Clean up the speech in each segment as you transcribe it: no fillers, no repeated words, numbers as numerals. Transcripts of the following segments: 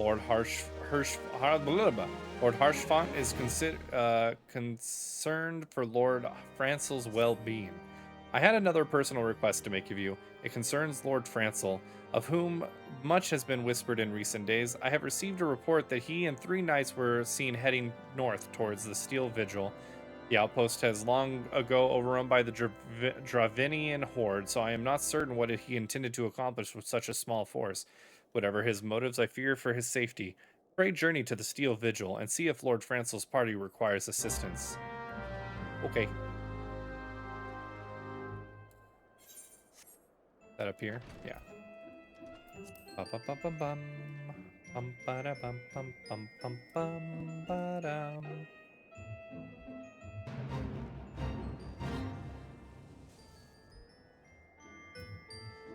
Lord Lord Harshfont is concerned for Lord Francel's well-being. I had another personal request to make of you. It concerns Lord Francel, of whom much has been whispered in recent days. I have received a report that he and 3 knights were seen heading north towards the Steel Vigil. The outpost has long ago overrun by the Dravinian horde, so I am not certain what he intended to accomplish with such a small force. Whatever his motives, I fear for his safety. Pray journey to the Steel Vigil and see if Lord Francel's party requires assistance. Okay. That up here? Yeah. Ba-ba-ba-ba-bum. Bum-ba-da-bum-bum-bum-bum-ba-dum.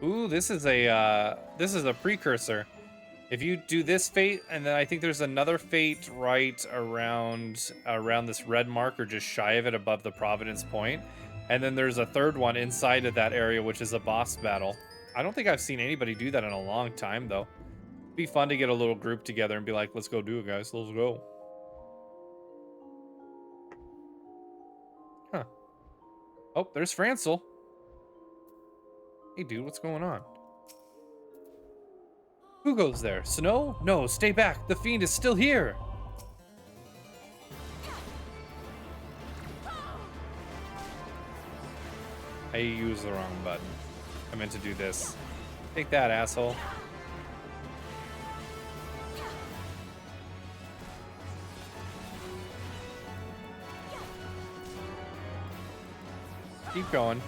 Ooh, this is a precursor. If you do this fate, and then I think there's another fate right around this red marker, just shy of it, above the Providence Point, and then there's a third one inside of that area, which is a boss battle. I don't think I've seen anybody do that in a long time, though. It'd be fun to get a little group together and be like, "Let's go do it, guys. Let's go." Huh? Oh, there's Francel. Hey, dude, what's going on? Who goes there? Snow? No, stay back. The fiend is still here. I used the wrong button. I meant to do this. Take that, asshole. Keep going.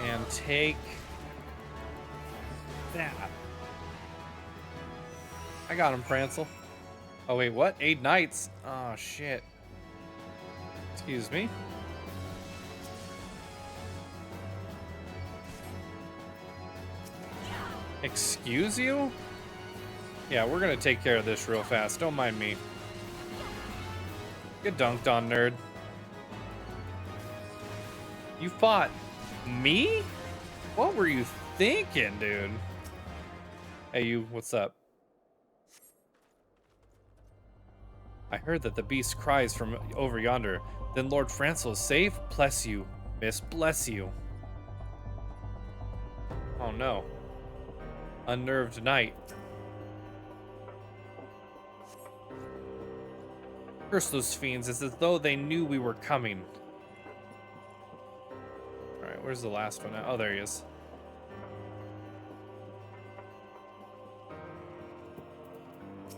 And take that. I got him, Francel. Oh, wait, what? 8 knights? Oh, shit. Excuse me. Excuse you? Yeah, we're gonna take care of this real fast. Don't mind me. Get dunked on, nerd. You fought me? What were you thinking, dude? Hey, you, what's up? I heard that the beast cries from over yonder. Then Lord Francel is safe? Bless you, miss, bless you. Oh no. Unnerved knight. Curse those fiends, it's as though they knew we were coming. Alright, where's the last one? Oh, there he is.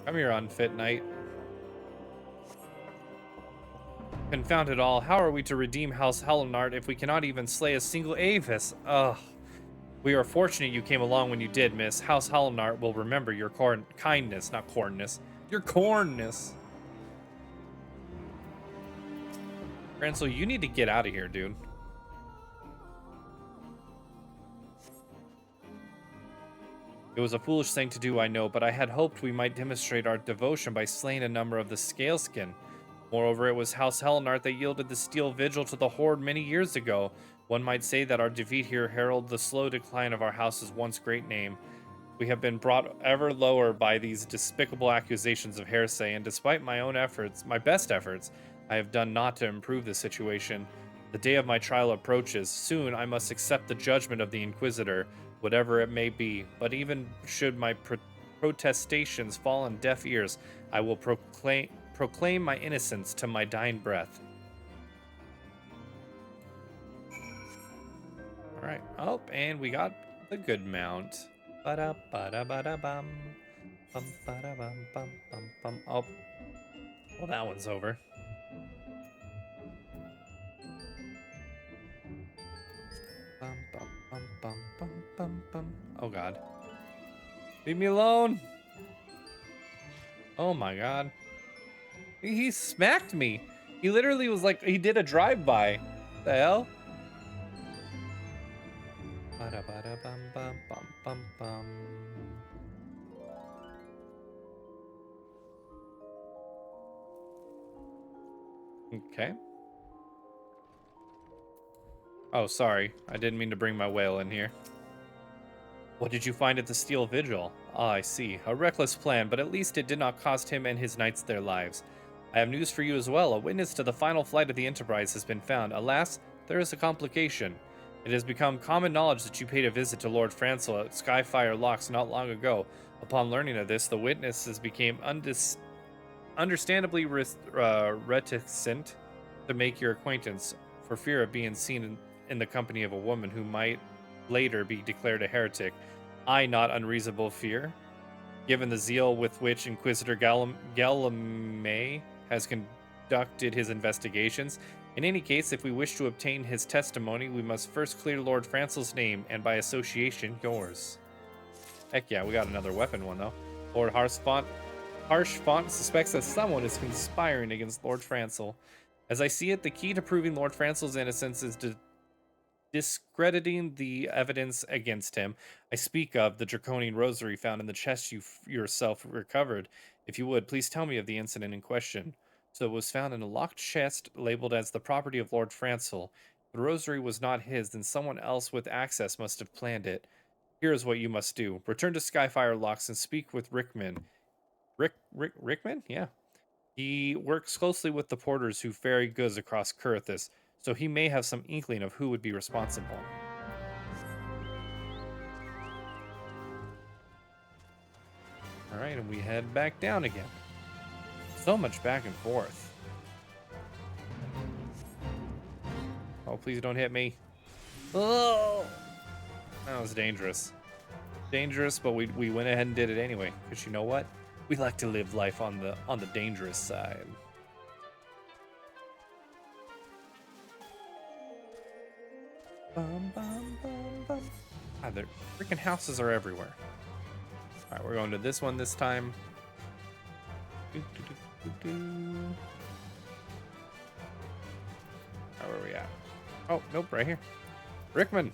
Come here, unfit knight. Confound it all, how are we to redeem House Halonard if we cannot even slay a single Avis? Ugh. We are fortunate you came along when you did, miss. House Halonard will remember your kindness, not cornness. Your cornness. Francel, you need to get out of here, dude. It was a foolish thing to do, I know, but I had hoped we might demonstrate our devotion by slaying a number of the Scaleskin. Moreover, it was House Halonard that yielded the Steel Vigil to the Horde many years ago. One might say that our defeat here heralded the slow decline of our house's once great name. We have been brought ever lower by these despicable accusations of heresy, and despite my own efforts, my best efforts, I have done naught to improve the situation. The day of my trial approaches. Soon I must accept the judgment of the Inquisitor, whatever it may be. But even should my protestations fall on deaf ears, I will proclaim my innocence to my dying breath. All right. Oh, and we got the good mount. Ba-da-ba-da-ba-da-bum. Bum-ba-da-bum-bum-bum-bum. Oh. Well, that one's over. Bum-bum-bum-bum-bum-bum. Oh, God. Leave me alone. Oh, my God. He smacked me. He literally was like, he did a drive-by. The hell? Ba-da-ba-da-bum-bum-bum-bum-bum. Okay. Oh, sorry. I didn't mean to bring my whale in here. What did you find at the Steel Vigil? Ah, I see. A reckless plan, but at least it did not cost him and his knights their lives. I have news for you as well. A witness to the final flight of the Enterprise has been found. Alas, there is a complication. It has become common knowledge that you paid a visit to Lord Francel at Skyfire Locks not long ago. Upon learning of this, the witnesses became understandably reticent to make your acquaintance for fear of being seen in the company of a woman who might later be declared a heretic. I not unreasonable fear, given the zeal with which Inquisitor Gilgamesh has conducted his investigations. In any case, if we wish to obtain his testimony, we must first clear Lord Francel's name, and by association, yours. Heck yeah, we got another weapon one, though. Lord Harshfont suspects that someone is conspiring against Lord Francel. As I see it, the key to proving Lord Francel's innocence is discrediting the evidence against him. I speak of the draconian rosary found in the chest you yourself recovered. If you would, please tell me of the incident in question. So it was found in a locked chest labeled as the property of Lord Francel. The rosary was not his, then someone else with access must have planned it. Here is what you must do. Return to Skyfire Locks and speak with Rickman. Rickman? Yeah. He works closely with the porters who ferry goods across Kurthis, so he may have some inkling of who would be responsible. All right, and we head back down again. So much back and forth. Oh, please don't hit me. Oh, that was dangerous. Dangerous, but we went ahead and did it anyway. Because you know what? We like to live life on the dangerous side. Bum, bum, bum, bum. Ah, the freaking houses are everywhere. All right, we're going to this one this time. Where are we at? Oh, nope, right here. Rickman.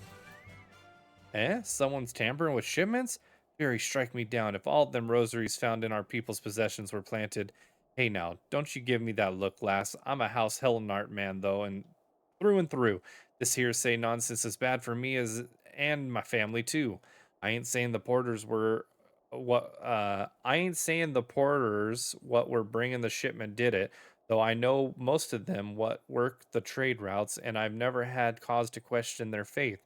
Someone's tampering with shipments? Fury, strike me down. If all of them rosaries found in our people's possessions were planted. Hey now, don't you give me that look, lass. I'm a House Hellenart man, though, and through. This hearsay nonsense is bad for me and my family, too. I ain't saying the porters were what were bringing the shipment did it, though I know most of them what work the trade routes, and I've never had cause to question their faith.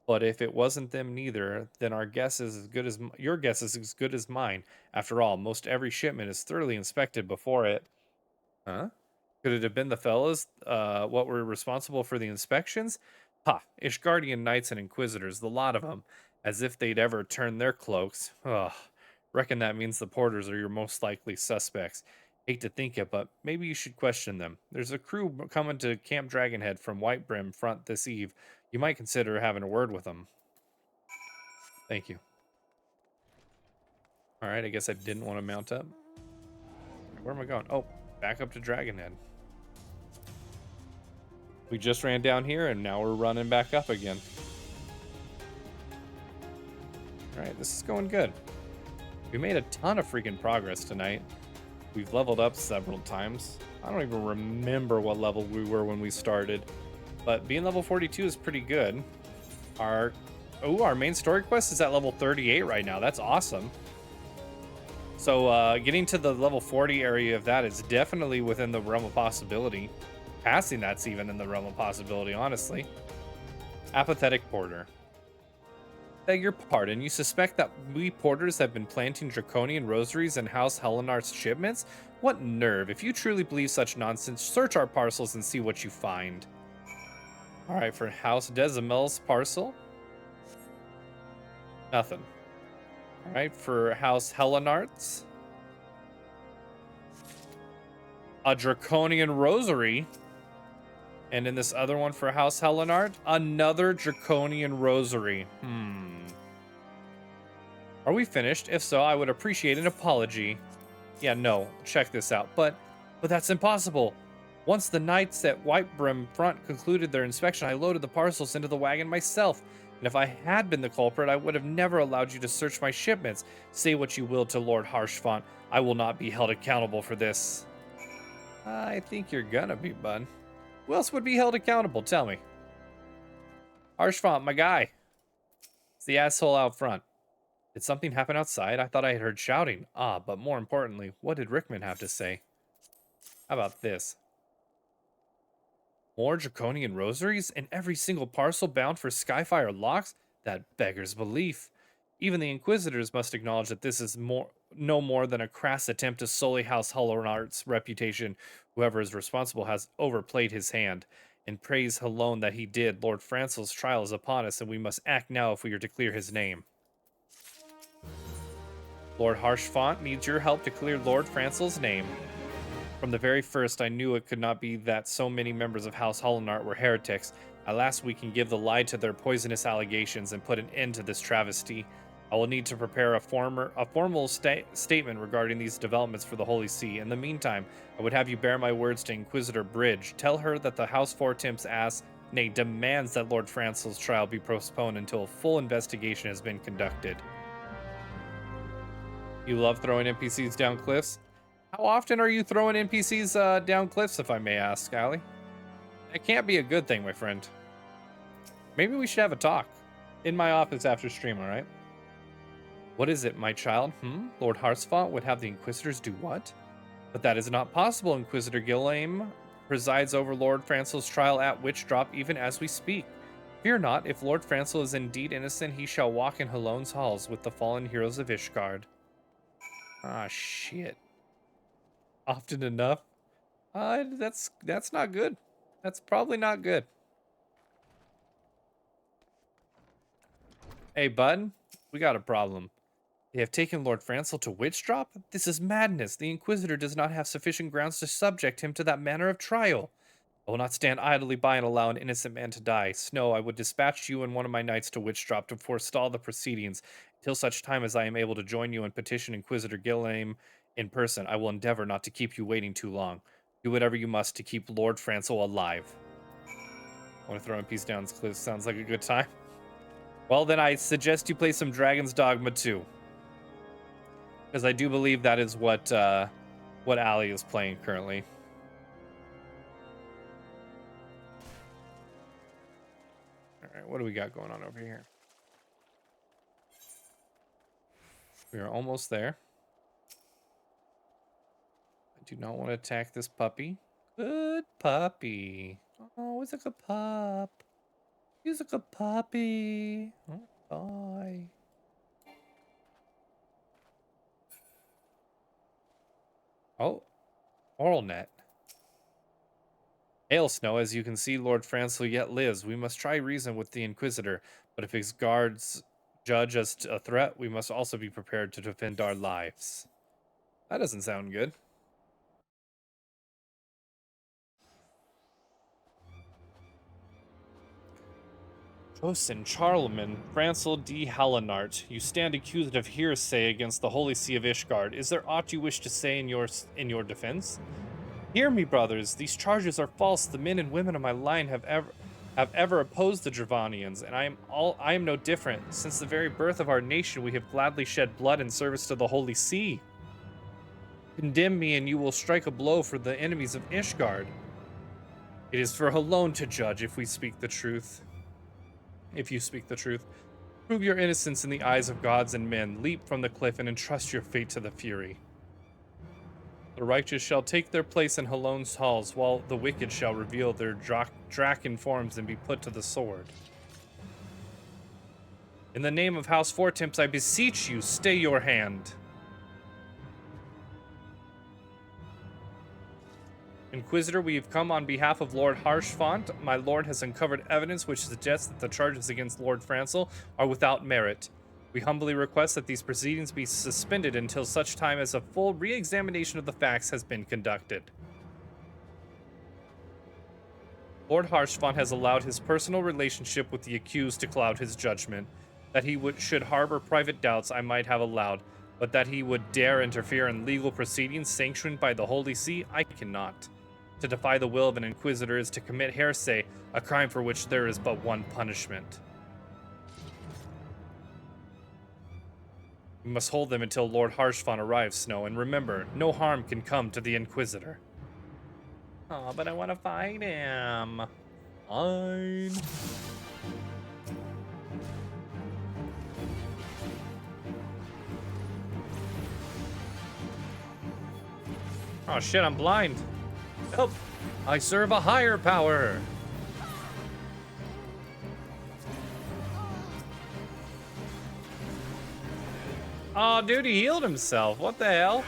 But if it wasn't them neither, then our guess is as good as your guess is as good as mine. After all, most every shipment is thoroughly inspected before it. Huh? Could it have been the fellows what were responsible for the inspections? Ha! Ishgardian knights and inquisitors, the lot of them, as if they'd ever turn their cloaks. Ugh. Reckon that means the porters are your most likely suspects. Hate to think it, but maybe you should question them. There's a crew coming to Camp Dragonhead from White Brim front this eve. You might consider having a word with them. Thank you. All right, I guess I didn't want to mount up. Where am I going? Oh, back up to Dragonhead. We just ran down here, and now we're running back up again. All right, this is going good. We made a ton of freaking progress tonight. We've leveled up several times. I don't even remember what level we were when we started, but being level 42 is pretty good. Our main story quest is at level 38 right now. That's awesome. So getting to the level 40 area of that is definitely within the realm of possibility. Passing that's even in the realm of possibility, honestly. Apathetic Porter. Beg your pardon, you suspect that we porters have been planting draconian rosaries in House Hellenart's shipments? What nerve! If you truly believe such nonsense, search our parcels and see what you find. Alright, for House Dezimel's parcel. Nothing. Alright, for House Hellenart's. A draconian rosary. And in this other one for House Hellenart, another draconian rosary. Are we finished? If so, I would appreciate an apology. Yeah, no, check this out. But that's impossible. Once the knights at White Brim front concluded their inspection, I loaded the parcels into the wagon myself. And if I had been the culprit, I would have never allowed you to search my shipments. Say what you will to Lord Harshfont. I will not be held accountable for this. I think you're gonna be, bud. Who else would be held accountable? Tell me. Harshfont, my guy. It's the asshole out front. Did something happen outside? I thought I had heard shouting. Ah, but more importantly, what did Rickman have to say? How about this? More draconian rosaries and every single parcel bound for Skyfire locks? That beggars belief. Even the Inquisitors must acknowledge that this is no more than a crass attempt to sully House Holloward's reputation. Whoever is responsible has overplayed his hand. And praise alone that he did. Lord Francel's trial is upon us, and we must act now if we are to clear his name. Lord Harshfont needs your help to clear Lord Francel's name. From the very first, I knew it could not be that so many members of House Hollowart were heretics. At last, we can give the lie to their poisonous allegations and put an end to this travesty. I will need to prepare a formal statement regarding these developments for the Holy See. In the meantime, I would have you bear my words to Inquisitor Bridge. Tell her that the House Fortemps asks, nay, demands that Lord Francel's trial be postponed until a full investigation has been conducted. You love throwing NPCs down cliffs? How often are you throwing NPCs down cliffs, if I may ask, Allie? That can't be a good thing, my friend. Maybe we should have a talk. In my office after stream, alright? What is it, my child? Lord Harsfont would have the Inquisitors do what? But that is not possible. Inquisitor Gilgamesh presides over Lord Francel's trial at Witchdrop even as we speak. Fear not, if Lord Francel is indeed innocent, he shall walk in Halone's halls with the fallen heroes of Ishgard. Ah, shit. Often enough? That's not good. That's probably not good. Hey, bud, we got a problem. They have taken Lord Francel to Witchdrop? This is madness. The Inquisitor does not have sufficient grounds to subject him to that manner of trial. I will not stand idly by and allow an innocent man to die. Snow, I would dispatch you and one of my knights to Witchdrop to forestall the proceedings until such time as I am able to join you and petition Inquisitor Gilgamesh in person. I will endeavor not to keep you waiting too long. Do whatever you must to keep Lord Francel alive. I want to throw a piece down. This sounds like a good time. Well, then I suggest you play some Dragon's Dogma 2. Because I do believe that is what Allie is playing currently. Alright, what do we got going on over here? We are almost there. I do not want to attack this puppy. Good puppy. Oh, it's like a pup. He's like a puppy. Oh, bye. Oh, oral net. Hail, Snow, as you can see, Lord Francel yet lives. We must try reason with the Inquisitor, but if his guards judge us a threat, we must also be prepared to defend our lives. That doesn't sound good. Josin Charlemagne, Francel D. Hallenart, you stand accused of heresy against the Holy See of Ishgard. Is there aught you wish to say in your defense? Hear me, brothers. These charges are false. The men and women of my line have ever opposed the Dravanians, and I am no different. Since the very birth of our nation, we have gladly shed blood in service to the Holy See. Condemn me, and you will strike a blow for the enemies of Ishgard. It is for alone to judge if we speak the truth. If you speak the truth, prove your innocence in the eyes of gods and men. Leap from the cliff and entrust your fate to the Fury. The righteous shall take their place in Halone's halls, while the wicked shall reveal their draken forms and be put to the sword. In the name of House Fortemps, I beseech you, stay your hand. Inquisitor, we have come on behalf of Lord Harshfont. My lord has uncovered evidence which suggests that the charges against Lord Francel are without merit. We humbly request that these proceedings be suspended until such time as a full re-examination of the facts has been conducted. Lord Harshfont has allowed his personal relationship with the accused to cloud his judgment. That he should harbor private doubts I might have allowed, but that he would dare interfere in legal proceedings sanctioned by the Holy See, I cannot. To defy the will of an inquisitor is to commit heresy, a crime for which there is but one punishment. We must hold them until Lord Harshfont arrives, Snow, and remember, no harm can come to the Inquisitor. Oh, but I want to fight him. Fine. Oh shit, I'm blind. Help! I serve a higher power. Oh, dude, he healed himself. What the hell?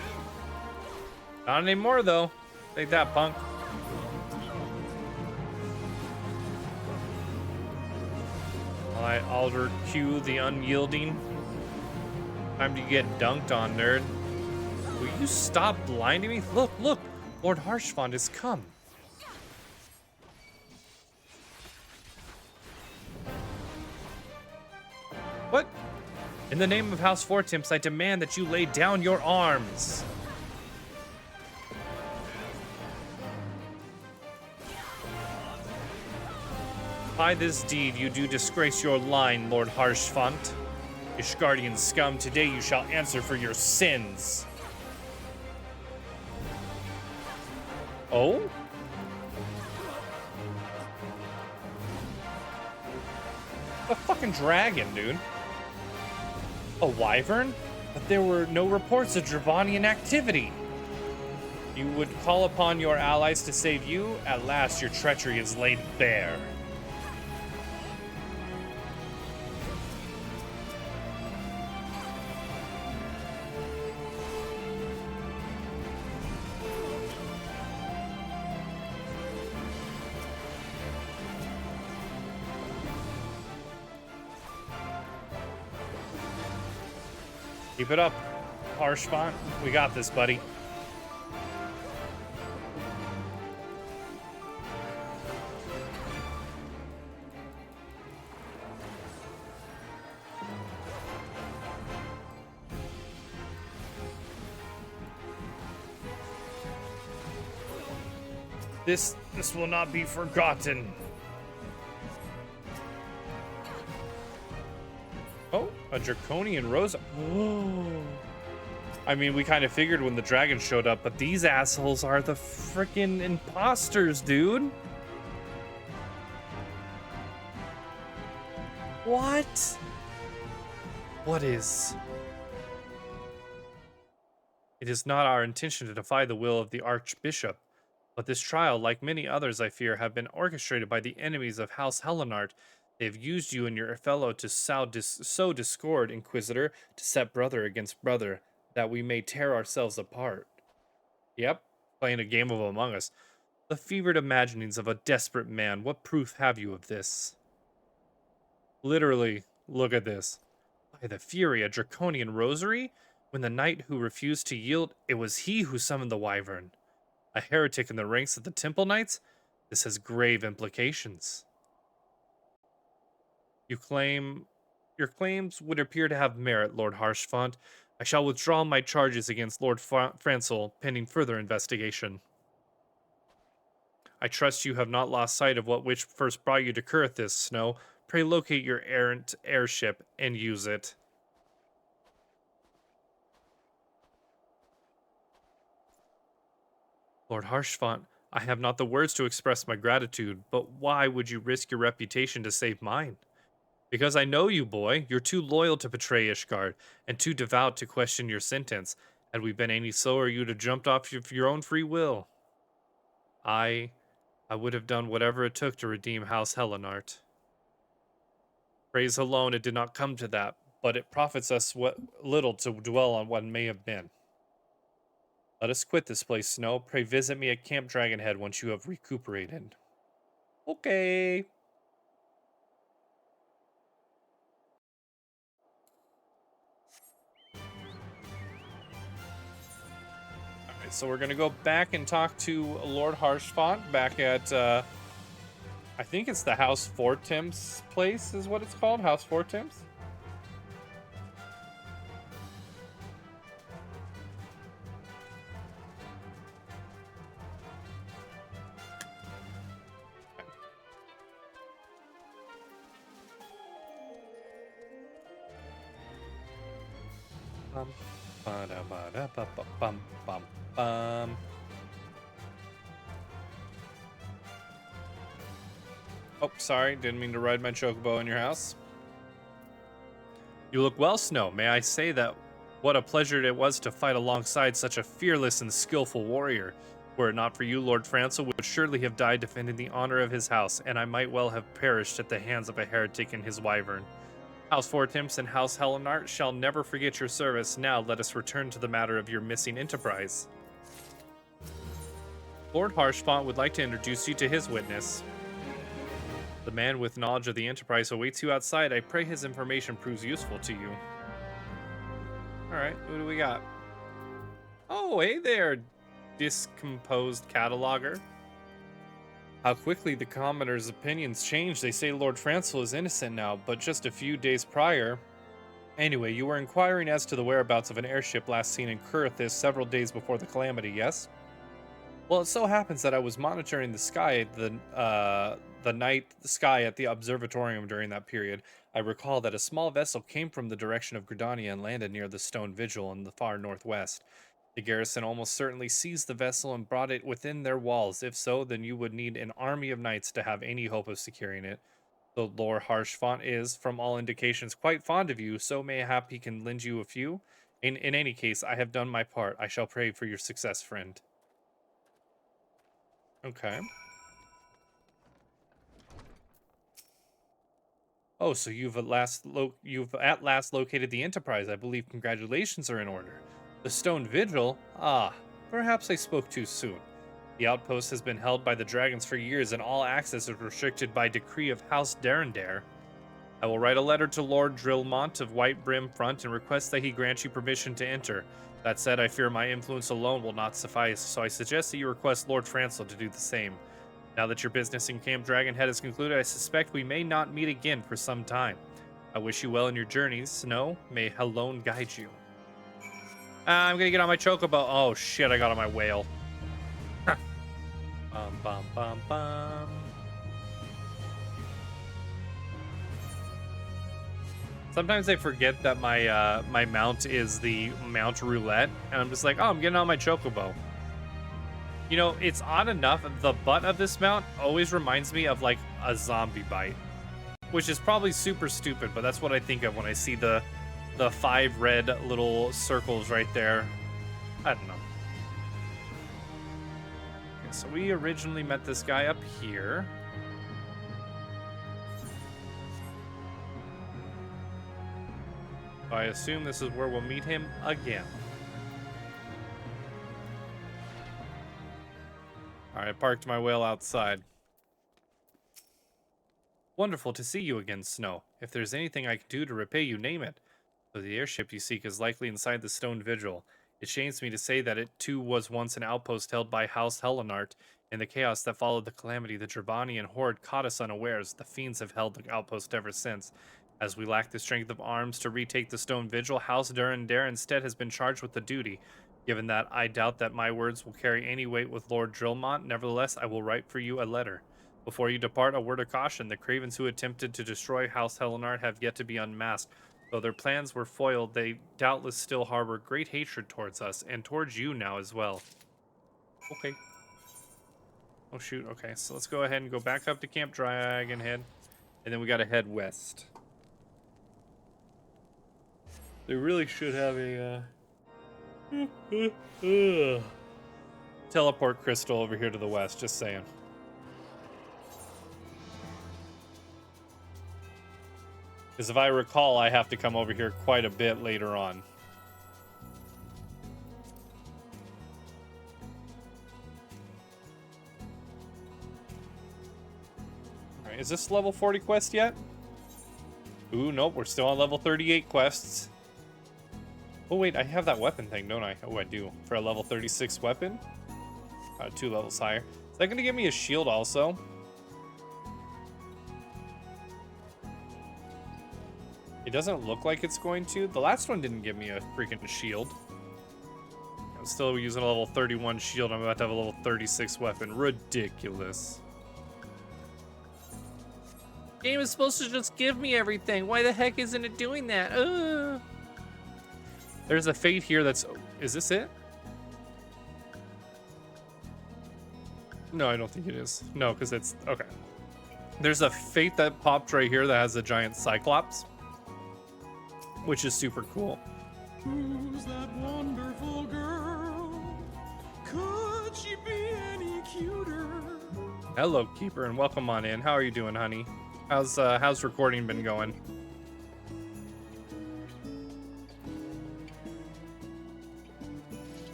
Not anymore, though. Take that, punk. I Alder Q the unyielding. Time to get dunked on, nerd. Will you stop blinding me? Look, look! Lord Harshfond has come. What? In the name of House Fortimps, I demand that you lay down your arms. By this deed, you do disgrace your line, Lord Harshfont. Ishgardian scum, today you shall answer for your sins. Oh? A fucking dragon, dude. A wyvern? But there were no reports of Dravanian activity. You would call upon your allies to save you? At last, your treachery is laid bare. Keep it up, Harshfont. We got this, buddy. This will not be forgotten. Oh, a draconian rose. Oh. I mean, we kind of figured when the dragon showed up, but these assholes are the freaking imposters, dude. What? What is? It is not our intention to defy the will of the Archbishop, but this trial, like many others I fear, have been orchestrated by the enemies of House Hellenart. They have used you and your fellow to sow discord, Inquisitor, to set brother against brother, that we may tear ourselves apart. Yep, playing a game of Among Us. The fevered imaginings of a desperate man. What proof have you of this? Literally, look at this. By the Fury, a draconian rosary? When the knight who refused to yield, it was he who summoned the wyvern. A heretic in the ranks of the Temple Knights? This has grave implications. Your claims would appear to have merit, Lord Harshfont. I shall withdraw my charges against Lord Francel, pending further investigation. I trust you have not lost sight of what which first brought you to Kurithis, Snow. Pray locate your errant airship and use it. Lord Harshfont, I have not the words to express my gratitude, but why would you risk your reputation to save mine? Because I know you, boy. You're too loyal to betray Ishgard, and too devout to question your sentence. Had we been any slower, you'd have jumped off of your own free will. I would have done whatever it took to redeem House Hellenart. Praise alone, it did not come to that, but it profits us what little to dwell on what may have been. Let us quit this place, Snow. Pray visit me at Camp Dragonhead once you have recuperated. Okay. Alright, so we're gonna go back and talk to Lord Harshfont back at, I think it's the House Fortimps place is what it's called, House Fortimps? Bum. Oh, sorry, didn't mean to ride my chocobo in your house. You look well, Snow. May I say that What a pleasure it was to fight alongside such a fearless and skillful warrior. Were it not for you, Lord Francel would surely have died defending the honor of his house, and I might well have perished at the hands of a heretic and his wyvern. House Fortimps and House Helenart shall never forget your service. Now let us return to the matter of your missing enterprise. Lord Harshfont would like to introduce you to his witness. The man with knowledge of the enterprise awaits you outside. I pray his information proves useful to you. Alright, who do we got? Oh, hey there, discomposed cataloger. How quickly the commoner's opinions change. They say Lord Francel is innocent now, but just a few days prior. Anyway, you were inquiring as to the whereabouts of an airship last seen in Kurithis several days before the calamity, yes? Well, it so happens that I was monitoring the sky, the night sky at the observatorium during that period. I recall that a small vessel came from the direction of Gridania and landed near the stone vigil in the far northwest. The garrison almost certainly seized the vessel and brought it within their walls. If so, then you would need an army of knights to have any hope of securing it. Though Lord Harshfont is, from all indications, quite fond of you, so mayhap he can lend you a few. In any case, I have done my part. I shall pray for your success, friend. Okay. Oh, so you've at last located the Enterprise. I believe congratulations are in order. The Stone Vigil? Ah, perhaps I spoke too soon. The outpost has been held by the dragons for years, and all access is restricted by decree of House Darendare. I will write a letter to Lord Drillmont of White Brim Front and request that he grant you permission to enter. That said, I fear my influence alone will not suffice, so I suggest that you request Lord Francel to do the same. Now that your business in Camp Dragonhead is concluded, I suspect we may not meet again for some time. I wish you well in your journeys, Snow. May Helone guide you. I'm gonna get on my chocobo. Oh shit, I got on my whale. Bum, bum, bum, bum. Sometimes I forget that my my mount is the mount roulette, and I'm just like, oh, I'm getting on my chocobo. You know, it's odd enough, the butt of this mount always reminds me of like a zombie bite, which is probably super stupid, but that's what I think of when I see the 5 red little circles right there. I don't know. Okay, so we originally met this guy up here. So I assume this is where we'll meet him again. All right, I parked my whale outside. Wonderful to see you again, Snow. If there's anything I can do to repay you, name it. So the airship you seek is likely inside the Stone Vigil. It shames me to say that it too was once an outpost held by House Helenart. In the chaos that followed the calamity, the Dravanian horde caught us unawares. The fiends have held the outpost ever since. As we lack the strength of arms to retake the Stone Vigil, House Darendare instead has been charged with the duty. Given that, I doubt that my words will carry any weight with Lord Drillmont. Nevertheless, I will write for you a letter. Before you depart, a word of caution. The cravens who attempted to destroy House Helenart have yet to be unmasked. Though their plans were foiled, they doubtless still harbor great hatred towards us, and towards you now as well. Okay. Oh shoot, okay, so let's go ahead and go back up to Camp Dragonhead, and then we gotta head west. They really should have a, teleport crystal over here to the west, just saying. Because if I recall, I have to come over here quite a bit later on. Alright, is this level 40 quest yet? Ooh, nope, we're still on level 38 quests. Oh wait, I have that weapon thing, don't I? Oh, I do. For a level 36 weapon? 2 levels higher. Is that going to give me a shield also? It doesn't look like it's going to. The last one didn't give me a freaking shield. I'm still using a level 31 shield. I'm about to have a level 36 weapon. Ridiculous. Game is supposed to just give me everything. Why the heck isn't it doing that? There's a fate here that's... Is this it? No, I don't think it is. No, because it's... Okay. There's a fate that popped right here that has a giant cyclops, which is super cool. Who's that wonderful girl? Could she be any cuter? Hello, Keeper, and welcome on in. How are you doing, honey? How's recording been going?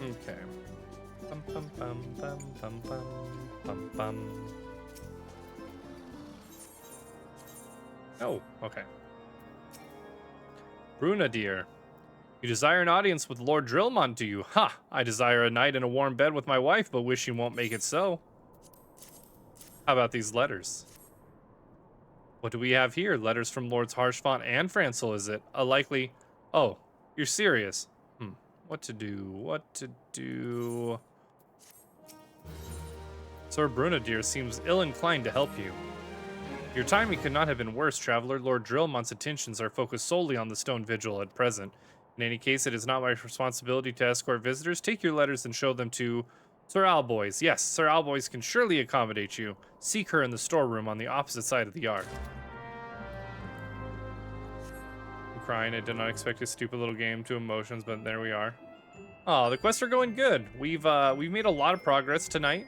Okay. Bum, bum, bum, bum, bum, bum, bum, bum. Oh, okay. Bruna, dear. You desire an audience with Lord Drillmont, do you? Ha! I desire a night in a warm bed with my wife, but wish you won't make it so. How about these letters? What do we have here? Letters from Lords Harshfont and Francel, is it? A likely... Oh, you're serious. What to do? What to do? Sir Brunadeer seems ill-inclined to help you. Your timing could not have been worse, traveler. Lord Drillmont's attentions are focused solely on the Stone Vigil at present. In any case, it is not my responsibility to escort visitors. Take your letters and show them to Sir Alboys. Yes, Sir Alboys can surely accommodate you. Seek her in the storeroom on the opposite side of the yard. I'm crying. I did not expect a stupid little game to emotions, but there we are. Oh, the quests are going good. We've made a lot of progress tonight.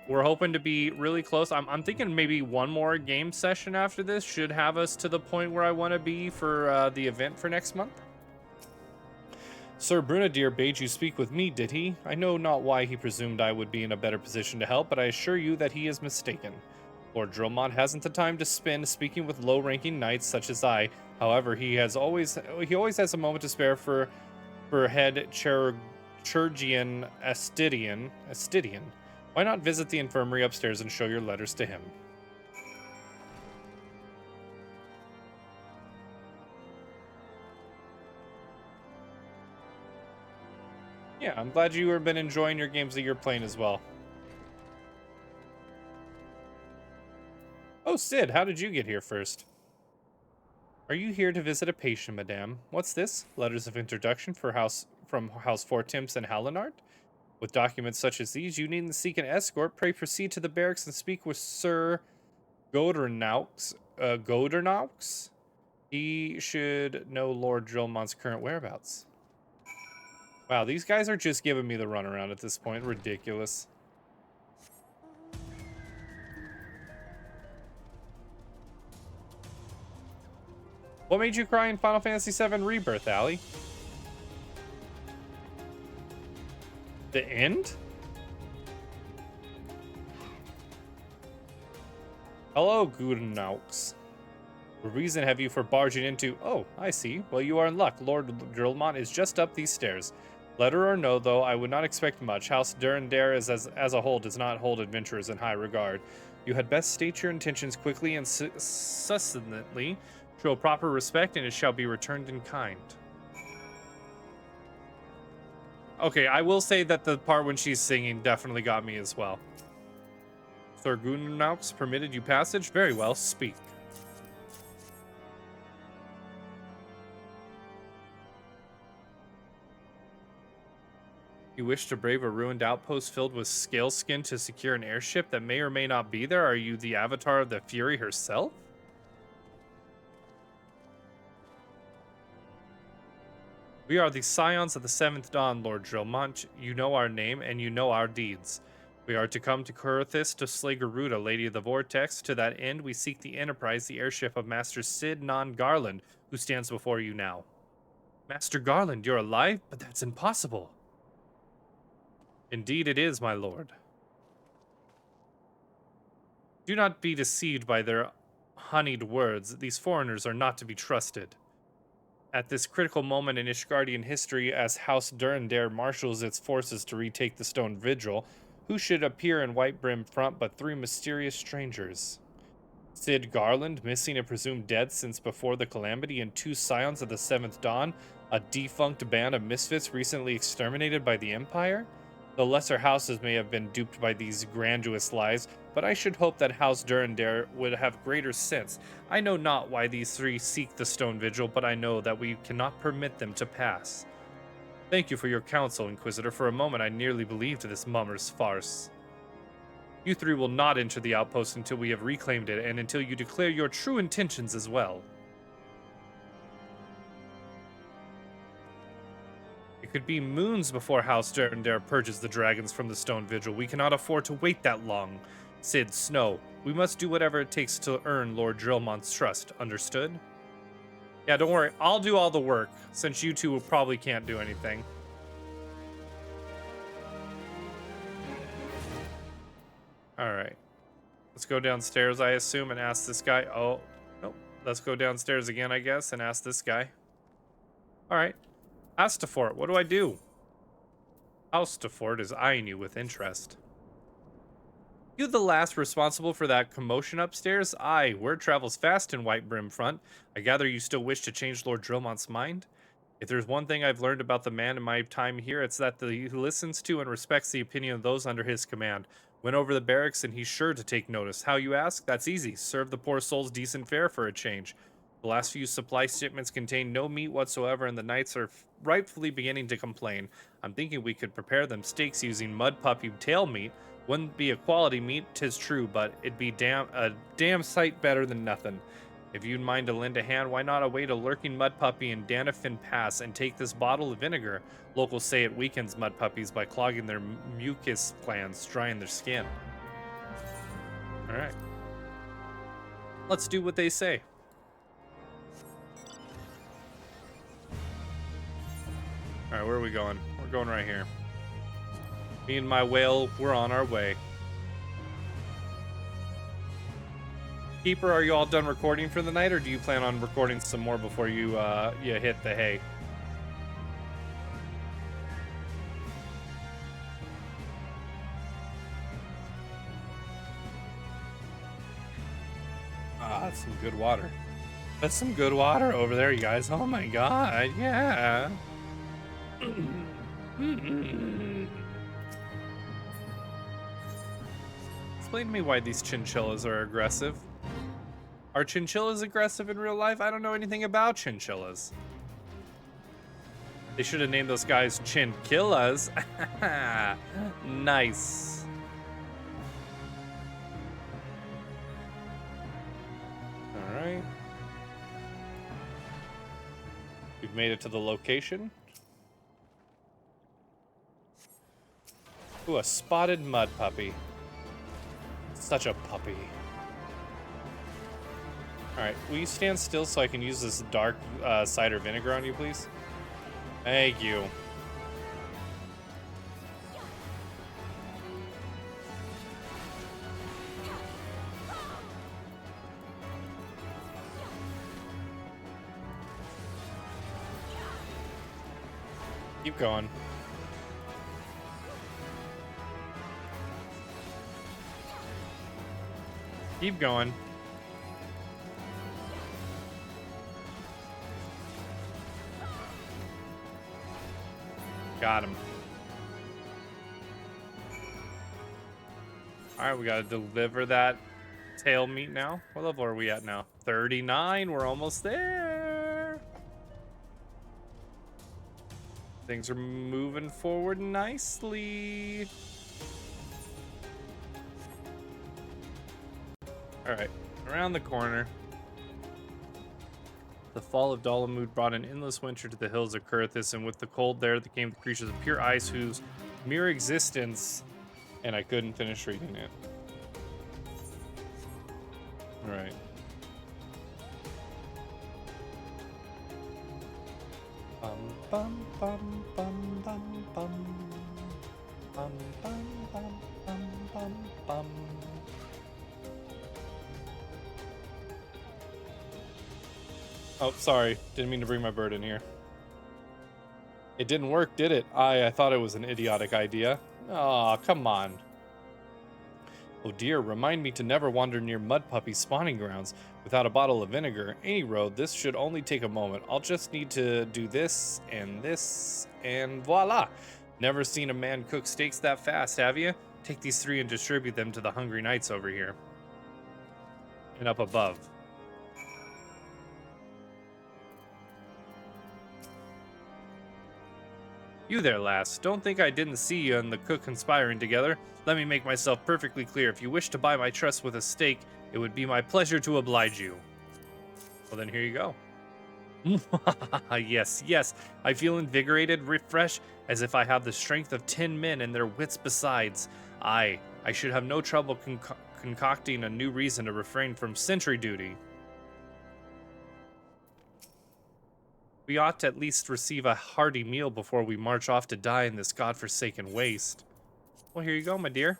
We're hoping to be really close. I'm thinking maybe one more game session after this should have us to the point where I want to be for the event for next month. Sir Brunadeer bade you speak with me, did he? I know not why he presumed I would be in a better position to help, but I assure you that he is mistaken. Lord Drillmont hasn't the time to spend speaking with low-ranking knights such as I. However, he always has a moment to spare for head Chirurgian Astidian. Why not visit the infirmary upstairs and show your letters to him? Yeah, I'm glad you have been enjoying your games that you're playing as well. Oh, Sid, how did you get here first? Are you here to visit a patient, madame? What's this? Letters of introduction from House Fortimps and Hallinard? With documents such as these, you needn't seek an escort. Pray proceed to the barracks and speak with Sir Godernaux. He should know Lord Drillmont's current whereabouts. Wow, these guys are just giving me the runaround at this point. Ridiculous. What made you cry in Final Fantasy VII Rebirth, Allie? The end? Hello, Godernaux. What reason have you for barging into... Oh, I see. Well, you are in luck. Lord Drillmont is just up these stairs. Letter or no, though, I would not expect much. House Durandare as a whole does not hold adventurers in high regard. You had best state your intentions quickly and succinctly. Show proper respect, and it shall be returned in kind. Okay, I will say that the part when she's singing definitely got me as well. Sir Godernaux permitted you passage? Very well, speak. You wish to brave a ruined outpost filled with scaleskin to secure an airship that may or may not be there? Are you the avatar of the Fury herself? We are the scions of the Seventh Dawn, Lord Drillmont. You know our name, and you know our deeds. We are to come to Kurithis to slay Garuda, Lady of the Vortex. To that end, we seek the Enterprise, the airship of Master Sid Non Garland, who stands before you now. Master Garland, you're alive? But that's impossible. Indeed it is, my lord. Do not be deceived by their honeyed words. These foreigners are not to be trusted. At this critical moment in Ishgardian history, as House Durandare marshals its forces to retake the Stone Vigil, who should appear in white brim front but three mysterious strangers? Sid Garland, missing and presumed dead since before the calamity, and two scions of the Seventh Dawn, a defunct band of misfits recently exterminated by the Empire? The lesser houses may have been duped by these grandiose lies, but I should hope that House Durandare would have greater sense. I know not why these three seek the Stone Vigil, but I know that we cannot permit them to pass. Thank you for your counsel, Inquisitor. For a moment I nearly believed this mummer's farce. You three will not enter the outpost until we have reclaimed it, and until you declare your true intentions as well. It could be moons before House Derendare purges the dragons from the Stone Vigil. We cannot afford to wait that long. Sid, Snow, we must do whatever it takes to earn Lord Drillmont's trust. Understood? Yeah, don't worry. I'll do all the work, since you two probably can't do anything. Alright. Let's go downstairs, I assume, and ask this guy. Oh, nope. Let's go downstairs again, I guess, and ask this guy. Alright. Astafort, what do I do? Astafort is eyeing you with interest. You the last responsible for that commotion upstairs? Aye, word travels fast in White Brim Front. I gather you still wish to change Lord Drillmont's mind? If there's one thing I've learned about the man in my time here, it's that he listens to and respects the opinion of those under his command. Went over the barracks and he's sure to take notice. How, you ask? That's easy. Serve the poor souls decent fare for a change. The last few supply shipments contain no meat whatsoever, and the knights are rightfully beginning to complain. I'm thinking we could prepare them steaks using mud puppy tail meat. Wouldn't be a quality meat, 'tis true, but it'd be a damn sight better than nothing. If you'd mind to lend a hand, why not await a lurking mud puppy in Danafin Pass and take this bottle of vinegar? Locals say it weakens mud puppies by clogging their mucus glands, drying their skin. All right. Let's do what they say. All right, where are we going? We're going right here. Me and my whale, we're on our way. Keeper, are you all done recording for the night, or do you plan on recording some more before you hit the hay? Ah, that's some good water. That's some good water over there, you guys. Oh my god, yeah. Explain to me why these chinchillas are aggressive. Are chinchillas aggressive in real life? I don't know anything about chinchillas. They should have named those guys Chinchillas. Nice. All right. We've made it to the location. Ooh, a spotted mud puppy. Such a puppy. Alright, will you stand still so I can use this dark cider vinegar on you, please? Thank you. Keep going. Keep going. Got him. Alright, we gotta deliver that tail meat now. What level are we at now? 39, we're almost there. Things are moving forward nicely. Alright, around the corner. The fall of Dalamud brought an endless winter to the hills of Kurthis, and with the cold there came the creatures of pure ice whose mere existence... And I couldn't finish reading it. Alright. Bum bum bum bum bum bum. Bum bum bum bum bum bum. Oh, sorry. Didn't mean to bring my bird in here. It didn't work, did it? I thought it was an idiotic idea. Aw, come on. Oh dear, remind me to never wander near mud puppy spawning grounds without a bottle of vinegar. Any road, this should only take a moment. I'll just need to do this, and voila! Never seen a man cook steaks that fast, have you? Take these 3 and distribute them to the hungry knights over here. And up above. You there, lass. Don't think I didn't see you and the cook conspiring together. Let me make myself perfectly clear. If you wish to buy my trust with a steak, it would be my pleasure to oblige you. Well, then here you go. Yes, yes. I feel invigorated, refreshed, as if I have the strength of 10 men and their wits besides. I should have no trouble concocting a new reason to refrain from sentry duty. We ought to at least receive a hearty meal before we march off to die in this godforsaken waste. Well, here you go, my dear.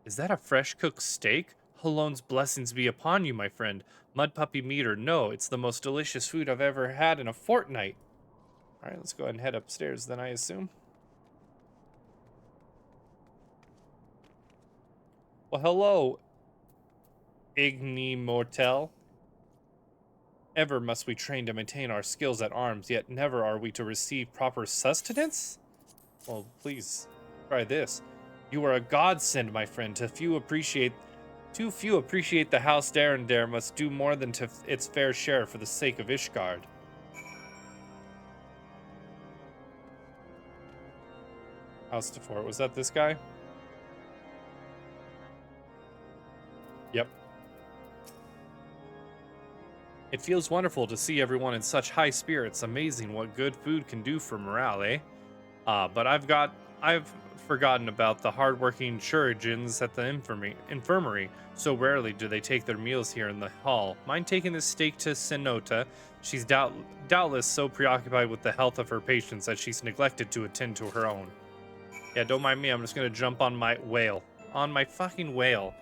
Is that a fresh cooked steak? Halone's blessings be upon you, my friend. Mud puppy meat or no, it's the most delicious food I've ever had in a fortnight. All right, let's go ahead and head upstairs then, I assume. Well, hello, Igni Mortel. Ever must we train to maintain our skills at arms, yet never are we to receive proper sustenance? Well, please, try this. You are a godsend, my friend. Too few appreciate the house Darendare must do more than to its fair share for the sake of Ishgard. House Tefort, was that this guy? Yep. It feels wonderful to see everyone in such high spirits. Amazing what good food can do for morale, eh? But I've forgotten about the hardworking chirurgeons at the infirmary. So rarely do they take their meals here in the hall. Mind taking this steak to Senota? She's doubtless so preoccupied with the health of her patients that she's neglected to attend to her own. Yeah, don't mind me. I'm just gonna jump on my whale. On my fucking whale.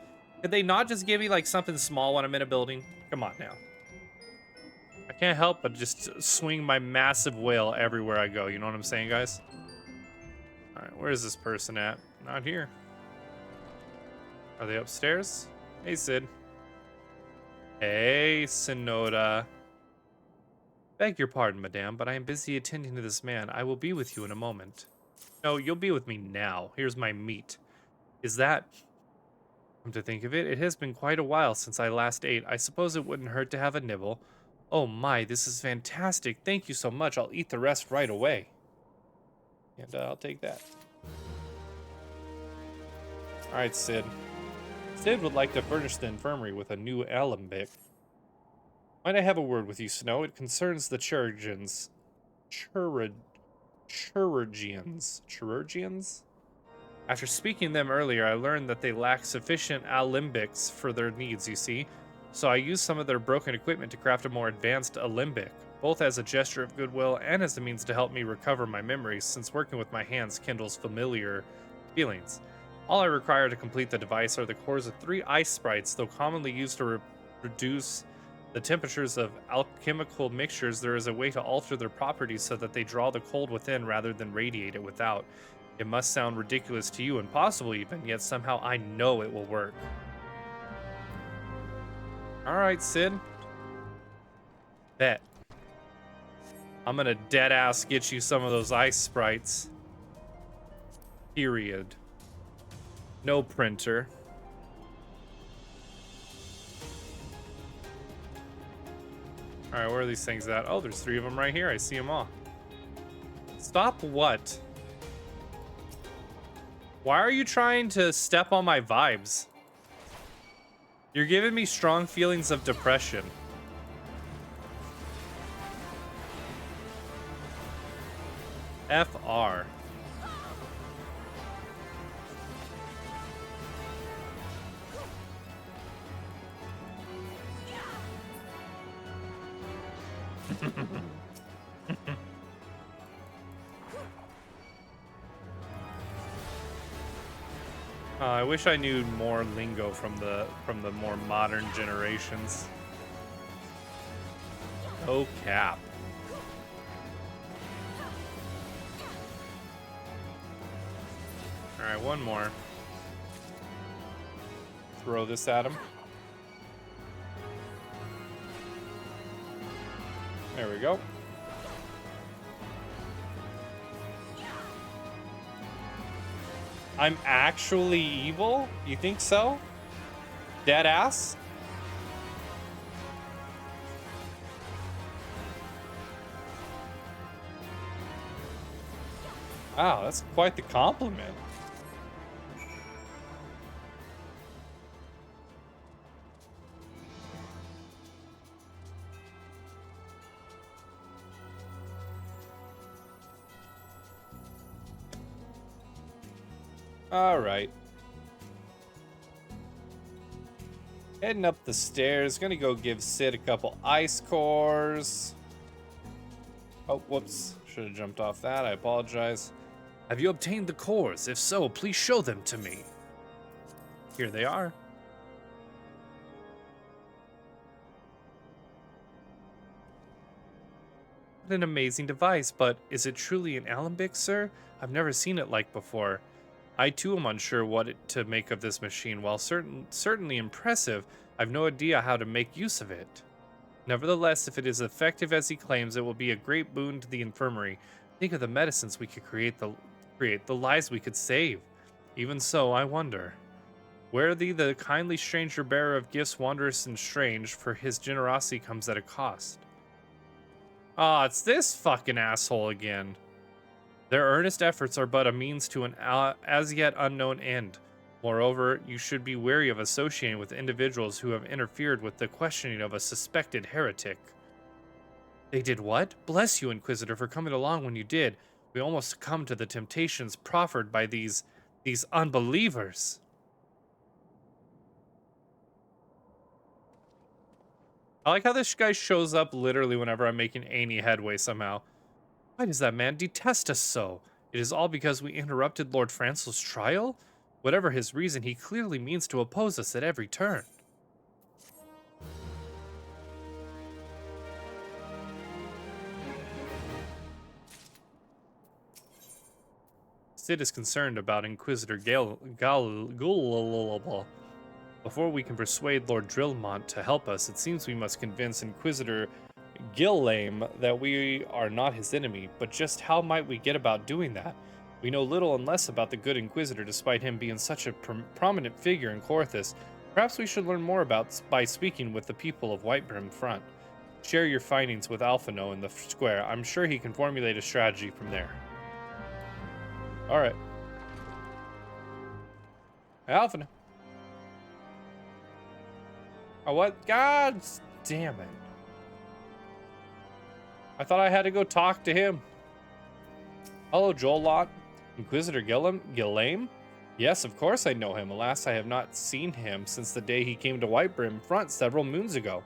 Could they not just give me like something small when I'm in a building? Come on now. I can't help but just swing my massive whale everywhere I go. You know what I'm saying, guys? All right, where is this person at? Not here. Are they upstairs? Hey, Sid. Hey, Sonoda. Beg your pardon, madame, but I am busy attending to this man. I will be with you in a moment. No, you'll be with me now. Here's my meat. Is that... Come to think of it, it has been quite a while since I last ate. I suppose it wouldn't hurt to have a nibble. Oh my, this is fantastic. Thank you so much. I'll eat the rest right away. And I'll take that. All right, Sid. Sid would like to furnish the infirmary with a new alembic. Might I have a word with you, Snow? It concerns the chirurgeons. Chirurgians? After speaking to them earlier, I learned that they lack sufficient alembics for their needs, you see. So I used some of their broken equipment to craft a more advanced alembic, both as a gesture of goodwill and as a means to help me recover my memories, since working with my hands kindles familiar feelings. All I require to complete the device are the cores of 3 ice sprites, though commonly used to reduce the temperatures of alchemical mixtures. There is a way to alter their properties so that they draw the cold within rather than radiate it without. It must sound ridiculous to you, impossible even, yet somehow I know it will work. Alright, Sid. Bet. I'm gonna deadass get you some of those ice sprites. Period. No printer. Alright, where are these things at? Oh, there's 3 of them right here. I see them all. Stop what? Why are you trying to step on my vibes? You're giving me strong feelings of depression. FR. I wish I knew more lingo from the more modern generations. Oh cap. All right, one more. Throw this at him. There we go. I'm actually evil? You think so? Dead ass? Wow, that's quite the compliment. All right. Heading up the stairs. Gonna go give Sid a couple ice cores. Oh, whoops. Should have jumped off that. I apologize. Have you obtained the cores? If so, please show them to me. Here they are. What an amazing device, but is it truly an alembic, sir? I've never seen it like before. I too am unsure to make of this machine. While certainly impressive, I've no idea how to make use of it. Nevertheless, if it is effective as he claims, it will be a great boon to the infirmary. Think of the medicines we could create, the lives we could save. Even so, I wonder. Where thee, the kindly stranger bearer of gifts wondrous and strange, for his generosity comes at a cost. Ah, it's this fucking asshole again. Their earnest efforts are but a means to an as yet unknown end. Moreover, you should be wary of associating with individuals who have interfered with the questioning of a suspected heretic. They did what? Bless you, Inquisitor, for coming along when you did. We almost succumbed to the temptations proffered by these unbelievers. I like how this guy shows up literally whenever I'm making any headway somehow. Why does that man detest us so? It is all because we interrupted Lord Francel's trial? Whatever his reason, he clearly means to oppose us at every turn. Sid is concerned about Inquisitor Before we can persuade Lord Drillmont to help us, it seems we must convince Inquisitor Gilgamesh that we are not his enemy, but just how might we get about doing that? We know little and less about the good Inquisitor despite him being such a prominent figure in Corthus. Perhaps we should learn more by speaking with the people of Whitebrim Front. Share your findings with Alphino in the square. I'm sure he can formulate a strategy from there. Alright. Alphino. Oh, what? God damn it. I thought I had to go talk to him. Hello, Joel. Inquisitor Gilgamesh? Yes, of course I know him. Alas, I have not seen him since the day he came to Whitebrim Front several moons ago.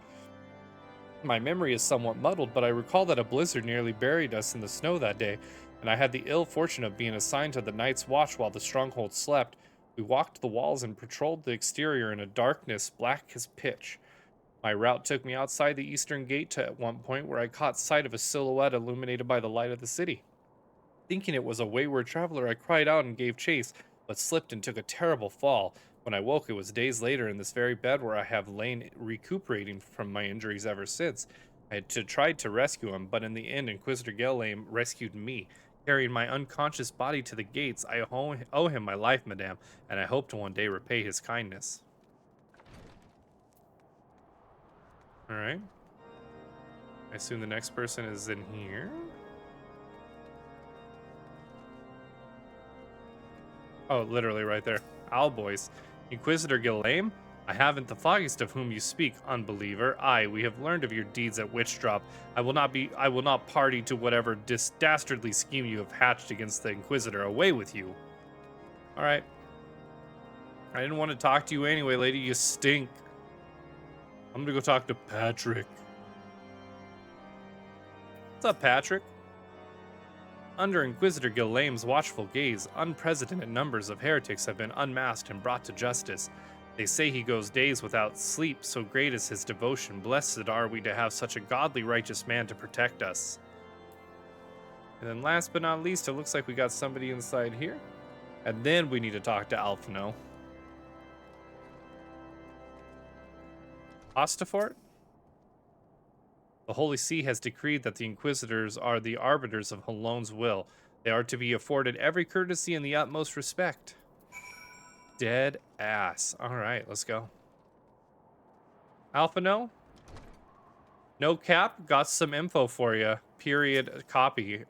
My memory is somewhat muddled, but I recall that a blizzard nearly buried us in the snow that day, and I had the ill fortune of being assigned to the night's watch while the stronghold slept. We walked the walls and patrolled the exterior in a darkness black as pitch. My route took me outside the eastern gate to at one point where I caught sight of a silhouette illuminated by the light of the city. Thinking it was a wayward traveler, I cried out and gave chase, but slipped and took a terrible fall. When I woke, it was days later in this very bed where I have lain recuperating from my injuries ever since. I had tried to rescue him, but in the end, Inquisitor Gilgamesh rescued me. Carrying my unconscious body to the gates, I owe him my life, madame, and I hope to one day repay his kindness. Alright. I assume the next person is in here. Oh, literally right there. Owl boys. Inquisitor Gilgamesh? I haven't the foggiest of whom you speak, unbeliever. Aye, we have learned of your deeds at Witchdrop. I will not party to whatever dastardly scheme you have hatched against the Inquisitor. Away with you. Alright. I didn't want to talk to you anyway, lady. You stink. I'm gonna go talk to Patrick. What's up, Patrick? Under Inquisitor Gilgamesh's watchful gaze, unprecedented numbers of heretics have been unmasked and brought to justice. They say he goes days without sleep, so great is his devotion. Blessed are we to have such a godly, righteous man to protect us. And then last but not least, it looks like we got somebody inside here. And then we need to talk to Alphino. Ostafort? The Holy See has decreed that the Inquisitors are the arbiters of Halone's will. They are to be afforded every courtesy and the utmost respect. Dead ass. Alright, let's go. Alphino? No cap, got some info for you. Period copy.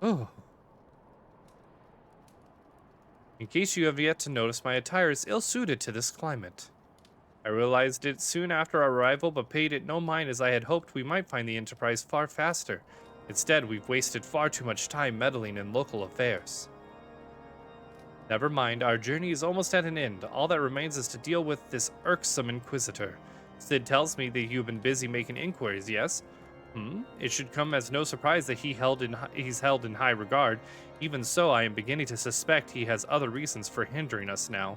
Oh. In case you have yet to notice, my attire is ill-suited to this climate. I realized it soon after our arrival, but paid it no mind as I had hoped we might find the Enterprise far faster. Instead, we've wasted far too much time meddling in local affairs. Never mind, our journey is almost at an end. All that remains is to deal with this irksome Inquisitor. Sid tells me that you've been busy making inquiries, yes? It should come as no surprise that he's held in high regard. Even so, I am beginning to suspect he has other reasons for hindering us now.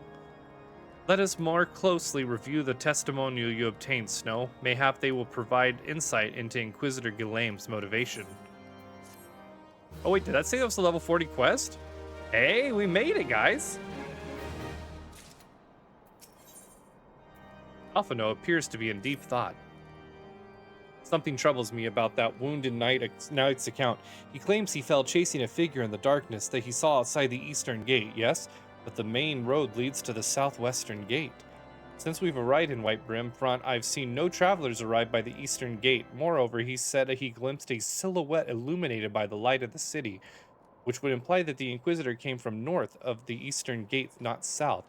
Let us more closely review the testimonial you obtained, Snow. Mayhap they will provide insight into Inquisitor Gilgame's motivation. Oh wait, did that say that was a level 40 quest? Hey, we made it, guys! Alphino appears to be in deep thought. Something troubles me about that wounded knight's account. He claims he fell chasing a figure in the darkness that he saw outside the eastern gate, yes? But the main road leads to the southwestern gate. Since we've arrived in White Brim Front, I've seen no travelers arrive by the eastern gate. Moreover, he said that he glimpsed a silhouette illuminated by the light of the city, which would imply that the Inquisitor came from north of the eastern gate, not south.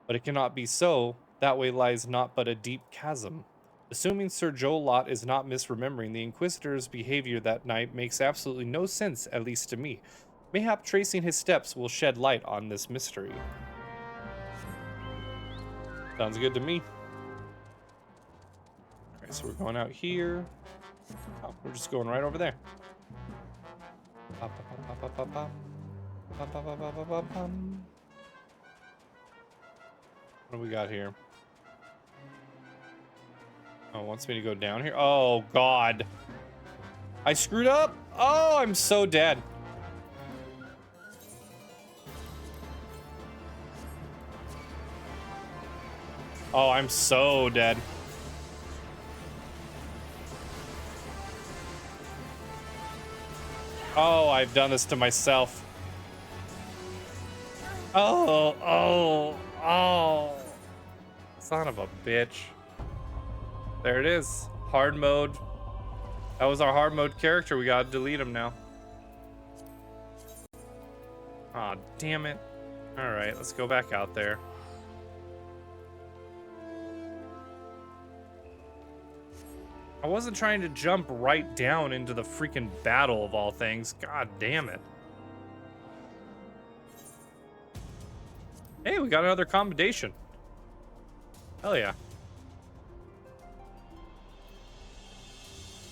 But it cannot be so. That way lies naught but a deep chasm. Assuming Sir Joel Lot is not misremembering, the Inquisitor's behavior that night makes absolutely no sense, at least to me. Mayhap tracing his steps will shed light on this mystery. Sounds good to me. Okay, so we're going out here. Oh, we're just going right over there. What do we got here? Oh, it wants me to go down here? Oh, God. I screwed up? Oh, I'm so dead. Oh, I'm so dead. Oh, I've done this to myself. Oh. Son of a bitch. There it is. Hard mode. That was our hard mode character. We gotta delete him now. Aw, damn it. Alright, let's go back out there. I wasn't trying to jump right down into the freaking battle of all things. God damn it. Hey, we got another commendation. Hell yeah.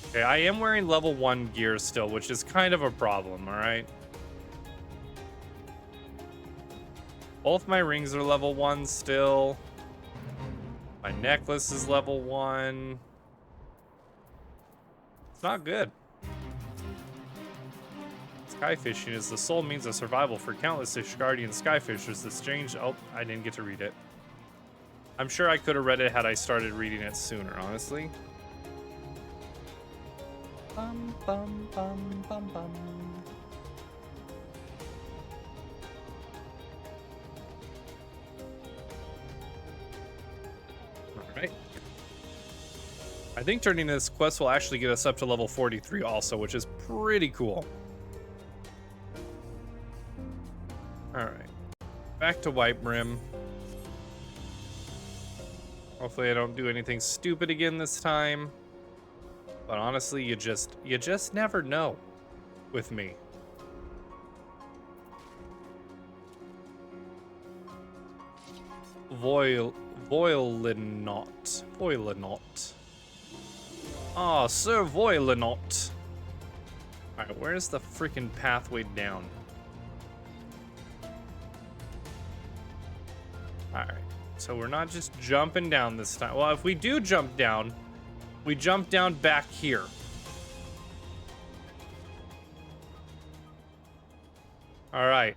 Okay, I am wearing level 1 gear still, which is kind of a problem, alright? Both my rings are level 1 still. My necklace is level 1. It's not good. Skyfishing is the sole means of survival for countless Ishgardian skyfishers. The strange... Oh, I didn't get to read it. I'm sure I could have read it had I started reading it sooner, honestly. Bum, bum, bum, bum, bum. Alright. I think turning this quest will actually get us up to level 43 also, which is pretty cool. Alright. Back to White Brim. Hopefully I don't do anything stupid again this time. But honestly, you just never know with me. Voilenot. Ah, Sir Voilenot. Alright, where's the freaking pathway down? Alright, so we're not just jumping down this time. Well, if we do jump down, we jump down back here. Alright.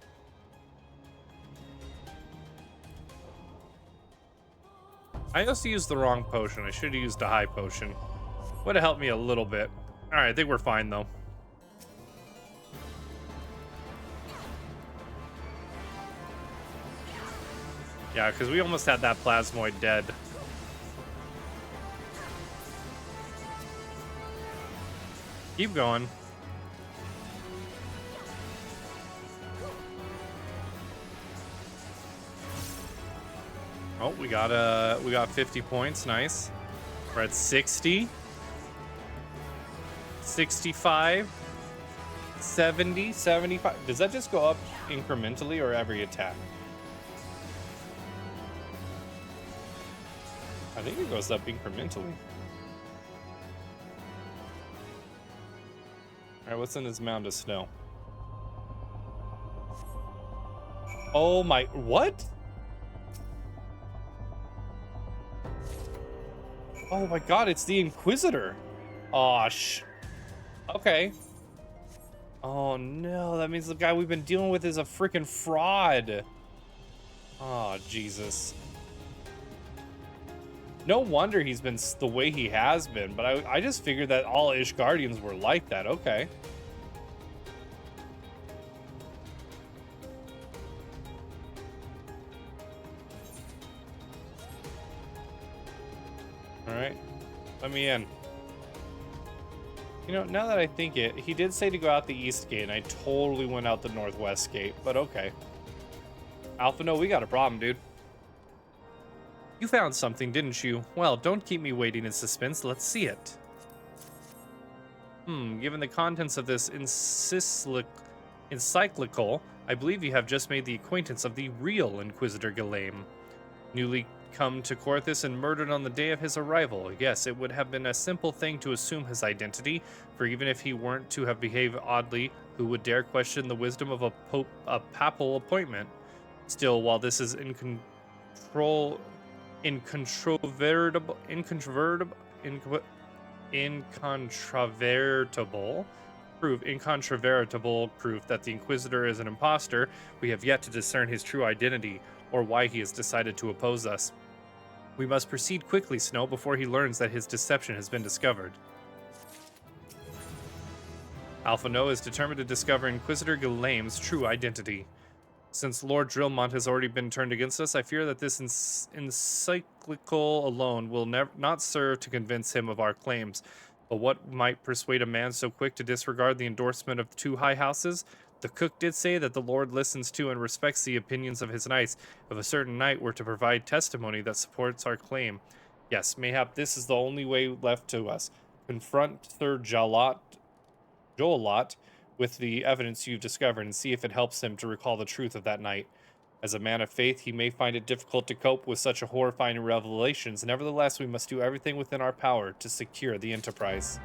I also used the wrong potion. I should have used a high potion. Would have helped me a little bit. Alright, I think we're fine though. Yeah, because we almost had that plasmoid dead. Keep going. Oh, we got 50 points. Nice. We're at 60. 65. 70, 75. Does that just go up incrementally or every attack? I think it goes up incrementally. All right, what's in this mound of snow? Oh my, what? Oh my god, it's the Inquisitor. Oh, okay. Oh no, that means the guy we've been dealing with is a freaking fraud. Oh, Jesus. No wonder he's been the way he has been, but I just figured that all Ishgardians were like that. Okay. All right, let me in. You know, now that I think it, he did say to go out the east gate, and I totally went out the northwest gate, but okay. Alpha, no, we got a problem, dude. You found something, didn't you? Well, don't keep me waiting in suspense. Let's see it. Given the contents of this encyclical, I believe you have just made the acquaintance of the real Inquisitor Gilgamesh. Newly come to Corthus and murdered on the day of his arrival. Yes, it would have been a simple thing to assume his identity, for even if he weren't to have behaved oddly, who would dare question the wisdom of a papal appointment? Still, while this is incontrovertible proof that the Inquisitor is an impostor, we have yet to discern his true identity, or why he has decided to oppose us. We must proceed quickly, Snow, before he learns that his deception has been discovered. Alpha No is determined to discover Inquisitor Gilgame's true identity. Since Lord Drillmont has already been turned against us, I fear that this encyclical alone will not serve to convince him of our claims. But what might persuade a man so quick to disregard the endorsement of the two high houses? The cook did say that the Lord listens to and respects the opinions of his knights. If a certain knight were to provide testimony that supports our claim, yes, mayhap this is the only way left to us. Confront Sir Jolat with the evidence you've discovered and see if it helps him to recall the truth of that night. As a man of faith, he may find it difficult to cope with such a horrifying revelations. Nevertheless, we must do everything within our power to secure the Enterprise.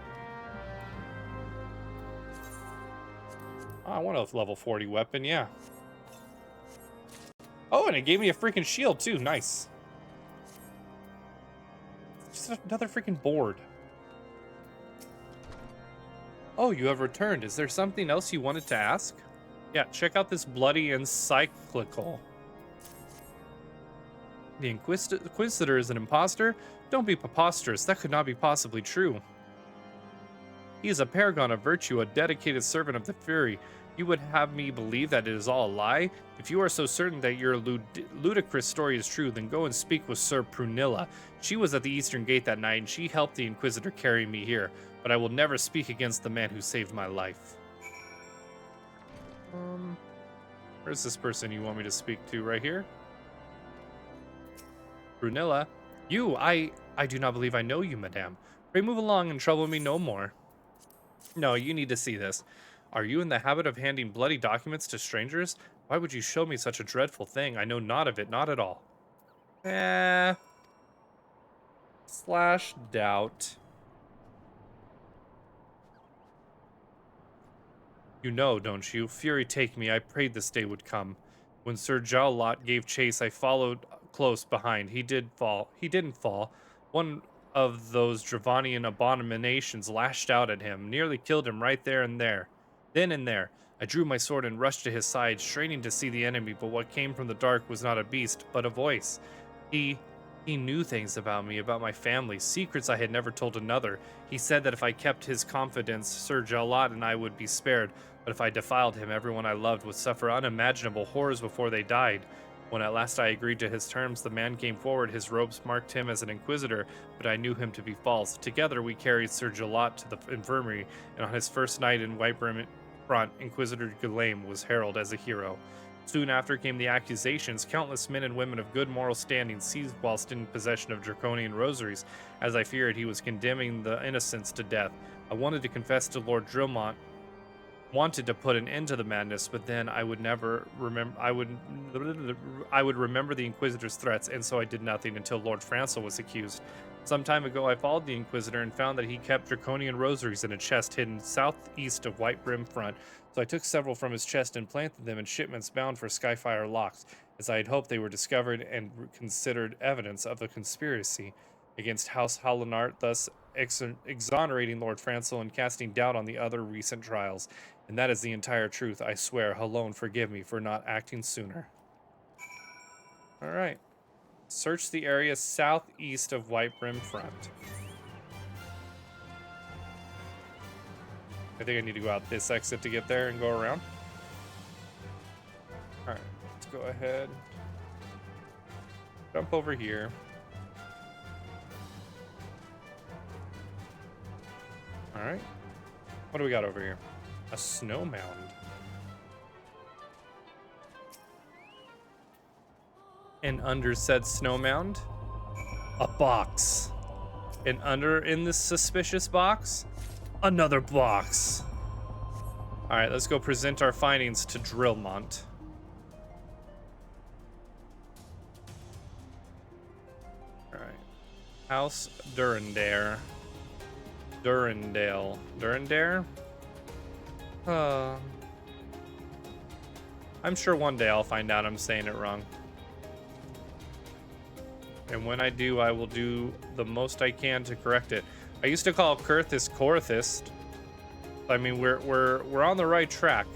Oh, I want a level 40 weapon, yeah. Oh, and it gave me a freaking shield too. Nice. Just another freaking board. Oh, you have returned. Is there something else you wanted to ask? Yeah, check out this bloody encyclical. The Inquisitor is an imposter? Don't be preposterous. That could not be possibly true. He is a paragon of virtue, a dedicated servant of the Fury. You would have me believe that it is all a lie? If you are so certain that your ludicrous story is true, then go and speak with Sir Prunilla. She was at the Eastern Gate that night, and she helped the Inquisitor carry me here. But I will never speak against the man who saved my life. Where's this person you want me to speak to? Right here? Prunilla? You, I do not believe I know you, madame. Pray move along and trouble me no more. No, you need to see this. Are you in the habit of handing bloody documents to strangers? Why would you show me such a dreadful thing? I know not of it, not at all. / doubt. You know, don't you? Fury take me, I prayed this day would come. When Sir Jowlot gave chase, I followed close behind. He didn't fall. One of those Dravanian abominations lashed out at him, nearly killed him right there and there. Then and there, I drew my sword and rushed to his side, straining to see the enemy, but what came from the dark was not a beast, but a voice. He knew things about me, about my family, secrets I had never told another. He said that if I kept his confidence, Sir Jalad and I would be spared, but if I defiled him, everyone I loved would suffer unimaginable horrors before they died. When at last I agreed to his terms, the man came forward. His robes marked him as an inquisitor, but I knew him to be false. Together we carried Sir Jalad to the infirmary, and on his first night in White Front, Inquisitor Gilgamesh was heralded as a hero. Soon after came the accusations. Countless men and women of good moral standing seized whilst in possession of draconian rosaries. As I feared, he was condemning the innocents to death. I wanted to confess to Lord Drillmont, wanted to put an end to the madness, but then I would never remember. I would remember the Inquisitor's threats, and so I did nothing until Lord Francel was accused. Some time ago, I followed the Inquisitor and found that he kept draconian rosaries in a chest hidden southeast of White Brim Front. So I took several from his chest and planted them in shipments bound for Skyfire locks, as I had hoped they were discovered and considered evidence of a conspiracy against House Hallinart, thus exonerating Lord Francel and casting doubt on the other recent trials. And that is the entire truth, I swear. Alone, forgive me for not acting sooner. All right. Search the area southeast of White Brim Front. I think I need to go out this exit to get there and go around. All right, let's go ahead. Jump over here. All right. What do we got over here? A snow mound. And under said snow mound, a box. And under in this suspicious box, another box. All right, let's go present our findings to Drillmont. All right. House Durandare. Durandare? I'm sure one day I'll find out I'm saying it wrong. And when I do, I will do the most I can to correct it. I used to call Kurthis Korthist. I mean, we're on the right track.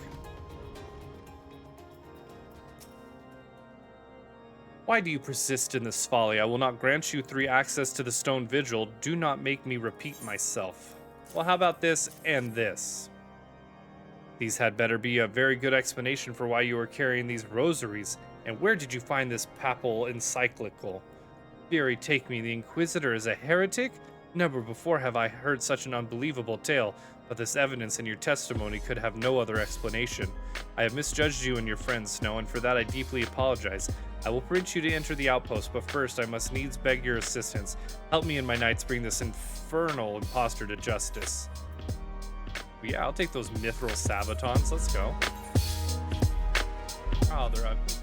Why do you persist in this folly? I will not grant you 3 access to the stone vigil. Do not make me repeat myself. Well, how about this and this? These had better be a very good explanation for why you were carrying these rosaries. And where did you find this papal encyclical? Fury take me, the Inquisitor is a heretic? Never before have I heard such an unbelievable tale, but this evidence in your testimony could have no other explanation. I have misjudged you and your friends, Snow, and for that I deeply apologize. I will permit you to enter the outpost, but first I must needs beg your assistance. Help me and my knights bring this infernal imposter to justice. Yeah, I'll take those mithril sabatons. Let's go. Oh, they're ugly.